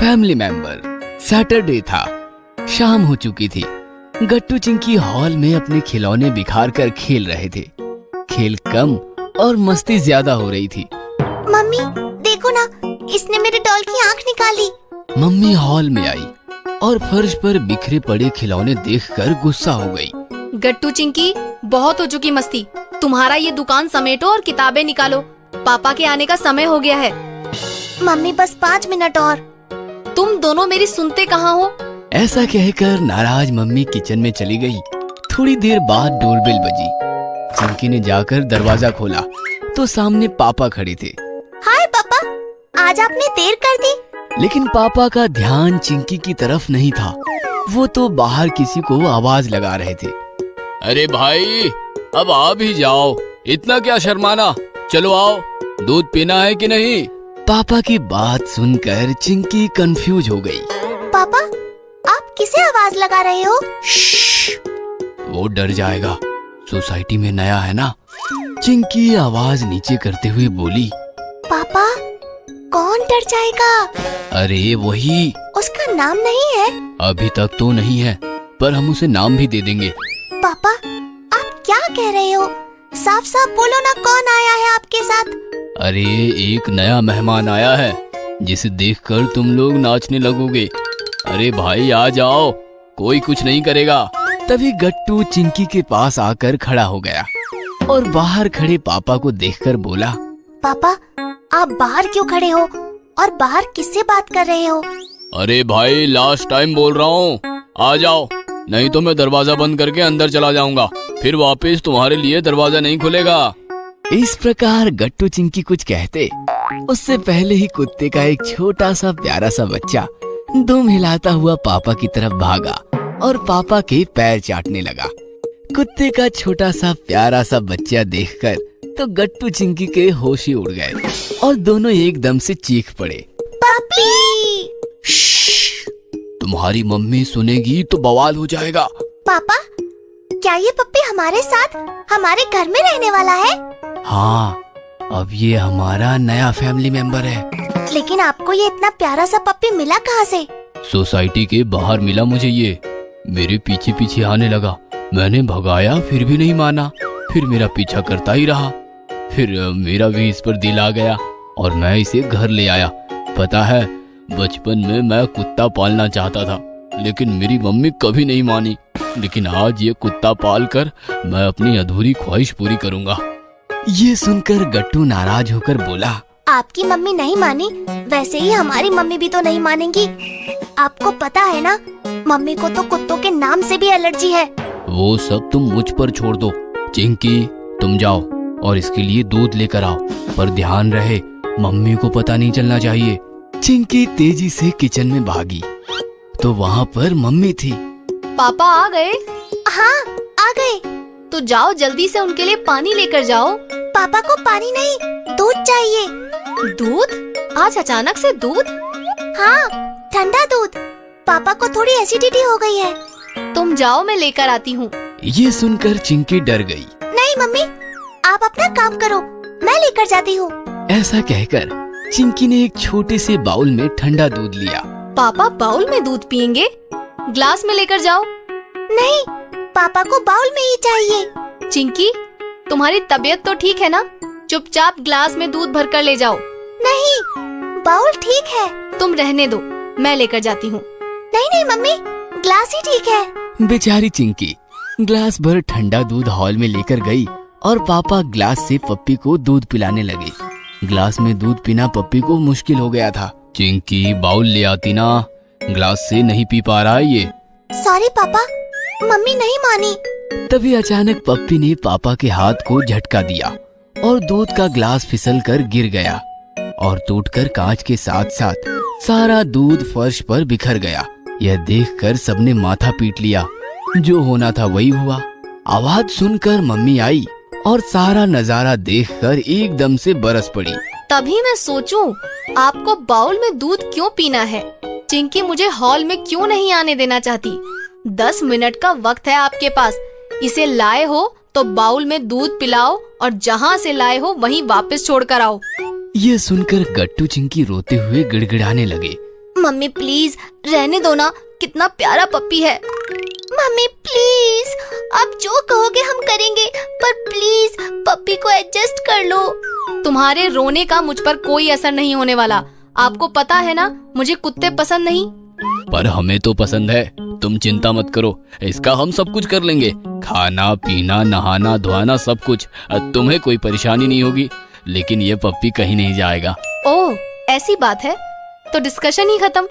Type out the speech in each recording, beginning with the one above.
Family member. Saturday था, शाम हो चुकी थी। गट्टू चिंकी हॉल में अपने खिलौने बिखार कर खेल रहे थे। खेल कम और मस्ती ज्यादा हो रही थी। मम्मी देखो ना, इसने मेरे डॉल की आंख निकाली। मम्मी हॉल में आई और फर्श पर बिखरे पड़े खिलौने देखकर गुस्सा हो गई। गट्टू चिंकी, बहुत हो चुकी मस्ती। तुम्हारा ये दुकान समेटो और किताबें निकालो, पापा के आने का समय हो गया है। मम्मी बस 5 मिनट और। तुम दोनों मेरी सुनते कहाँ हो? ऐसा कहकर नाराज मम्मी किचन में चली गई। थोड़ी देर बाद डोरबेल बजी। चिंकी ने जाकर दरवाजा खोला तो सामने पापा खड़े थे। हाय पापा, आज आपने देर कर दी। लेकिन पापा का ध्यान चिंकी की तरफ नहीं था। वो तो बाहर किसी को आवाज लगा रहे थे। अरे भाई, अब आ भी जाओ, इतना क्या शर्माना। चलो आओ, दूध पीना है कि नहीं? पापा की बात सुनकर चिंकी कंफ्यूज हो गई। पापा, आप किसे आवाज लगा रहे हो? वो डर जाएगा, सोसाइटी में नया है ना। चिंकी आवाज नीचे करते हुए बोली। पापा, कौन डर जाएगा? अरे वही। उसका नाम नहीं है? अभी तक तो नहीं है, पर हम उसे नाम भी दे देंगे। पापा, आप क्या कह रहे हो? साफ साफ बोलो ना, कौन आया है आपके साथ? अरे एक नया मेहमान आया है, जिसे देखकर तुम लोग नाचने लगोगे। अरे भाई आ जाओ, कोई कुछ नहीं करेगा। तभी गट्टू चिंकी के पास आकर खड़ा हो गया और बाहर खड़े पापा को देखकर बोला। पापा, आप बाहर क्यों खड़े हो और बाहर किससे बात कर रहे हो? अरे भाई, लास्ट टाइम बोल रहा हूँ, आ जाओ, नहीं तो मैं दरवाजा बंद करके अंदर चला जाऊंगा। फिर वापस तुम्हारे लिए दरवाजा नहीं खुलेगा। इस प्रकार गट्टू चिंकी कुछ कहते, उससे पहले ही कुत्ते का एक छोटा सा प्यारा सा बच्चा दुम हिलाता हुआ पापा की तरफ भागा और पापा के पैर चाटने लगा। कुत्ते का छोटा सा प्यारा सा बच्चा देखकर तो गट्टू चिंकी के होश ही उड़ गए और दोनों एकदम से चीख पड़े। पप्पी! तुम्हारी मम्मी सुनेगी तो बवाल हो जाएगा। पापा, क्या ये पप्पी हमारे साथ हमारे घर में रहने वाला है? हाँ, अब ये हमारा नया फैमिली मेंबर है। लेकिन आपको ये इतना प्यारा सा पप्पी मिला कहाँ से? सोसाइटी के बाहर मिला मुझे ये। मेरे पीछे पीछे आने लगा, मैंने भगाया फिर भी नहीं माना। फिर मेरा पीछा करता ही रहा। फिर मेरा भी इस पर दिल आ गया और मैं इसे घर ले आया। पता है, बचपन में मैं कुत्ता पालना चाहता था, लेकिन मेरी मम्मी कभी नहीं मानी। लेकिन आज ये कुत्ता पालकर मैं अपनी अधूरी ख्वाहिश पूरी करूंगा। ये सुनकर गट्टू नाराज होकर बोला। आपकी मम्मी नहीं मानी, वैसे ही हमारी मम्मी भी तो नहीं मानेंगी। आपको पता है ना, मम्मी को तो कुत्तों के नाम से भी एलर्जी है। वो सब तुम मुझ पर छोड़ दो। चिंकी, तुम जाओ और इसके लिए दूध लेकर आओ, पर ध्यान रहे मम्मी को पता नहीं चलना चाहिए। चिंकी तेजी से किचन में भागी तो वहाँ पर मम्मी थी। पापा आ गए? हाँ, आ गए। तो जाओ जल्दी से उनके लिए पानी लेकर जाओ। पापा को पानी नहीं, दूध चाहिए। दूध? आज अचानक से दूध? हाँ, ठंडा दूध। पापा को थोड़ी एसिडिटी हो गई है। तुम जाओ, मैं लेकर आती हूँ। ये सुनकर चिंकी डर गई। नहीं मम्मी, आप अपना काम करो, मैं लेकर जाती हूँ। ऐसा कहकर चिंकी ने एक छोटे से बाउल में ठंडा दूध लिया। पापा बाउल में दूध पियेंगे? ग्लास में लेकर जाओ। नहीं, पापा को बाउल में ही चाहिए। चिंकी, तुम्हारी तबीयत तो ठीक है ना? चुपचाप ग्लास में दूध भरकर ले जाओ। नहीं, बाउल ठीक है। तुम रहने दो, मैं लेकर जाती हूँ। नहीं नहीं मम्मी, ग्लास ही ठीक है। बेचारी चिंकी ग्लास भर ठंडा दूध हॉल में लेकर गई और पापा ग्लास से पप्पी को दूध पिलाने लगे। ग्लास में दूध पीना पप्पी को मुश्किल हो गया था। चिंकी, बाउल ले आती ना, ग्लास से नहीं पी पा रहा है ये। सॉरी पापा, मम्मी नहीं मानी। तभी अचानक पप्पी ने पापा के हाथ को झटका दिया और दूध का ग्लास फिसल कर गिर गया और टूटकर कांच के साथ साथ सारा दूध फर्श पर बिखर गया। यह देखकर सबने माथा पीट लिया। जो होना था वही हुआ। आवाज सुनकर मम्मी आई और सारा नजारा देखकर एकदम से बरस पड़ी। तभी मैं सोचूं, आपको बाउल में दूध क्यों पीना है? चिंकी मुझे हॉल में क्यों नहीं आने देना चाहती? 10 मिनट का वक्त है आपके पास। इसे लाए हो तो बाउल में दूध पिलाओ और जहाँ से लाए हो वहीं वापस छोड़ कर आओ। ये सुनकर गट्टू चिंकी रोते हुए गिड़गिड़ाने लगे। मम्मी प्लीज रहने दो ना, कितना प्यारा पप्पी है। मम्मी प्लीज, आप जो कहोगे हम करेंगे, पर प्लीज पप्पी को एडजस्ट कर लो। तुम्हारे रोने का मुझ पर कोई असर नहीं होने वाला। आपको पता है ना मुझे कुत्ते पसंद नहीं। पर हमें तो पसंद है, तुम चिंता मत करो, इसका हम सब कुछ कर लेंगे, खाना पीना नहाना धोना सब कुछ। तुम्हें कोई परेशानी नहीं होगी, लेकिन ये पप्पी कहीं नहीं जाएगा। ओह ऐसी बात है तो डिस्कशन ही खत्म।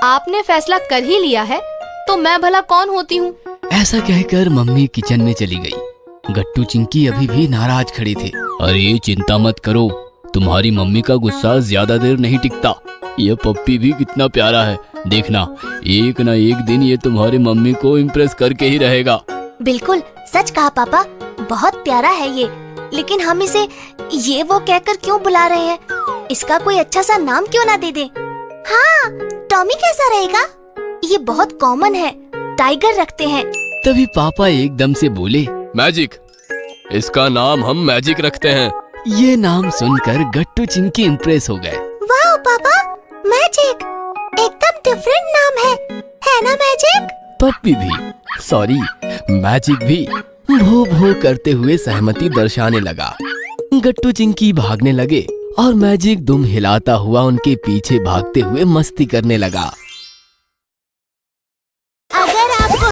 आपने फैसला कर ही लिया है तो मैं भला कौन होती हूँ। ऐसा कहकर मम्मी किचन में चली गई। गट्टू चिंकी अभी भी नाराज खड़ी थी। अरे चिंता मत करो, तुम्हारी मम्मी का गुस्सा ज्यादा देर नहीं टिकता। ये पप्पी भी कितना प्यारा है, देखना एक ना एक दिन ये तुम्हारी मम्मी को इम्प्रेस करके ही रहेगा। बिल्कुल सच कहा पापा, बहुत प्यारा है ये। लेकिन हम इसे ये वो कहकर क्यों बुला रहे हैं? इसका कोई अच्छा सा नाम क्यों ना दे दे? हाँ, टॉमी कैसा रहेगा? ये बहुत कॉमन है, टाइगर रखते हैं। तभी पापा एकदम से बोले, मैजिक, इसका नाम हम मैजिक रखते हैं। ये नाम सुनकर गट्टू चिंकी इम्प्रेस हो गए। वाह पापा, मैजिक, एकदम डिफरेंट नाम है ना मैजिक? पप्पी भी, सॉरी मैजिक भी भो भो करते हुए सहमति दर्शाने लगा। गट्टू चिंकी भागने लगे और मैजिक दुम हिलाता हुआ उनके पीछे भागते हुए मस्ती करने लगा।